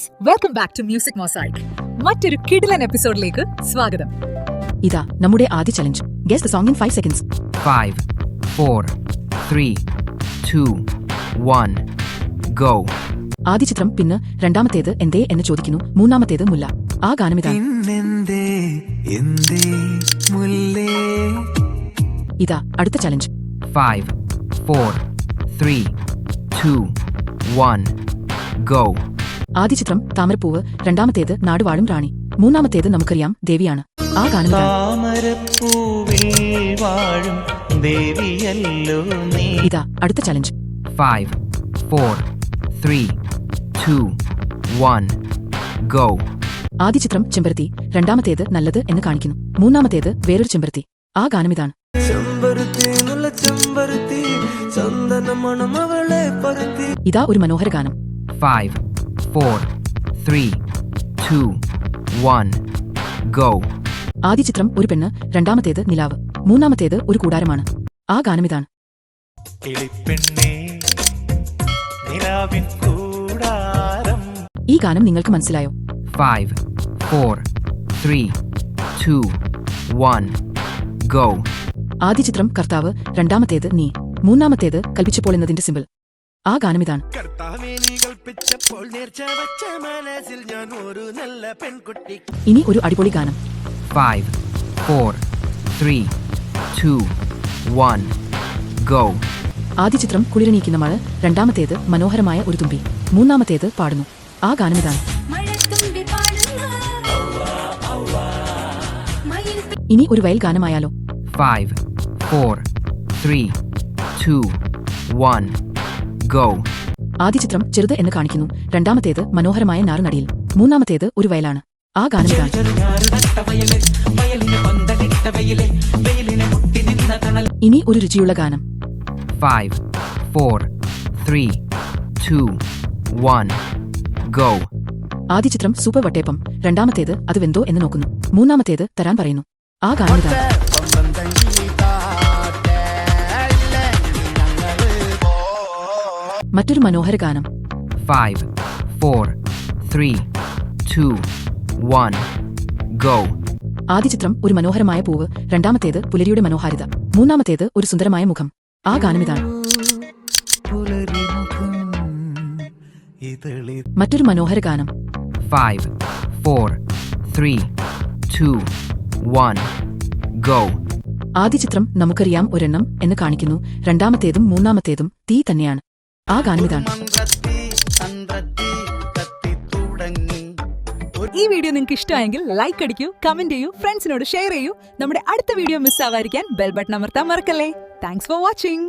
Friends, welcome back to music mosaic. മറ്റൊരു കിടിലൻ എപ്പിസോഡിലേക്ക് സ്വാഗതം. ഇതാ നമ്മുടെ ആദ്യ challenge. Guess the song in 5 seconds. 5, 4, 3, 2, 1, go. ആദ്യ ചിത്രം പിന്നെ, രണ്ടാമത്തേത് എന്തേ എന്ന് ചോദിക്കുന്നു, മൂന്നാമത്തേത് മുല്ല. ആ ഗാനം ഇതാ. ഇതാ അടുത്ത ചലഞ്ച്. 5, 4, 3, 2, 1, go. ആദ്യ ചിത്രം താമരപ്പൂവ്, രണ്ടാമത്തേത് നാടുവാഴും റാണി, മൂന്നാമത്തേത് നമുക്കറിയാം ദേവിയാണ്. ആ ഗാനം ഇതാ. ഇതാ അടുത്ത ചലഞ്ച്. 5, 4, 3, 2, 1, go. ആദ്യ ചിത്രം ചെമ്പരത്തി, രണ്ടാമത്തേത് നല്ലത് എന്ന് കാണിക്കുന്നു, മൂന്നാമത്തേത് വേറൊരു ചെമ്പരത്തി. ആ ഗാനം ഇതാണ്. ഇതാ ഒരു മനോഹര ഗാനം. 5, 4, 3, 2, 1, go. ആദ്യ ചിത്രം ഒരു പെണ്ണ്, രണ്ടാമത്തേത് നിലാവ്, മൂന്നാമത്തേത് ഒരു കൂടാരമാണ്. ആ ഗാനം ഇതാണ്. ഈ ഗാനം നിങ്ങൾക്ക് മനസ്സിലായോ? 5, 4, 3, 2, 1, go. ആദ്യ ചിത്രം കർത്താവ്, രണ്ടാമത്തേത് നീ, മൂന്നാമത്തേത് കൽപ്പിച്ചപ്പോൾ എന്നതിന്റെ സിമ്പിൾ. ആ ഗാനം ഇതാണ്. ഇനി ഒരു അടിപൊളി ഗാനം. 5, 4, 3, 2, 1, go. ആദ്യ ചിത്രം കുളിരണിയിക്കുന്ന മഴ, രണ്ടാമത്തേത് മനോഹരമായ ഒരു തുമ്പി, മൂന്നാമത്തേത് പാടുന്നു. ആ ഗാനം ഇതാണ്. ഇനി ഒരു വയൽ ഗാനമായാലോ? 5, 4, 3, 2, 1, go. ആദ്യ ചിത്രം ചെറുത് എന്ന് കാണിക്കുന്നു, രണ്ടാമത്തേത് മനോഹരമായ നാറുനടിയിൽ, മൂന്നാമത്തേത് ഒരു വയലാണ്. ആ ഗാനം ഇതാണ്. ഇനി ഒരു രുചിയുള്ള ഗാനം. 5, 4, 3, 2, 1, go. ആദ്യ ചിത്രം സൂപ്പർ വട്ടേപ്പം, രണ്ടാമത്തേത് അത് വെന്തോ എന്ന് നോക്കുന്നു, മൂന്നാമത്തേത് തരാൻ പറയുന്നു. ആ ഗാനം ഇതാണ്. മറ്റൊരു മനോഹര ഗാനം. 5, 4, 3, 2, 1, go. ആദ്യ ചിത്രം ഒരു മനോഹരമായ പൂവ്, രണ്ടാമത്തേത് പുലരിയുടെ മനോഹാരിത, മൂന്നാമത്തേത് ഒരു സുന്ദരമായ മുഖം. ആ ഗാനം ഇതാണ്. മറ്റൊരു മനോഹര ഗാനം. 5, 4, 3, 2, 1, go. ആദ്യ ചിത്രം നമുക്കറിയാം ഒരെണ്ണം എന്ന് കാണിക്കുന്നു, രണ്ടാമത്തേതും മൂന്നാമത്തേതും തീ തന്നെയാണ്. ആ ഗാനം ഇതാണ്. ഈ വീഡിയോ നിങ്ങൾക്ക് ഇഷ്ടമായെങ്കിൽ ലൈക്ക് അടിക്കൂ, കമന്റ് ചെയ്യൂ, ഫ്രണ്ട്സിനോട് ഷെയർ ചെയ്യൂ. നമ്മുടെ അടുത്ത വീഡിയോ മിസ് ആവാതിരിക്കാൻ ബെൽ ബട്ടൺ അമർത്താൻ മറക്കല്ലേ. Thanks for watching.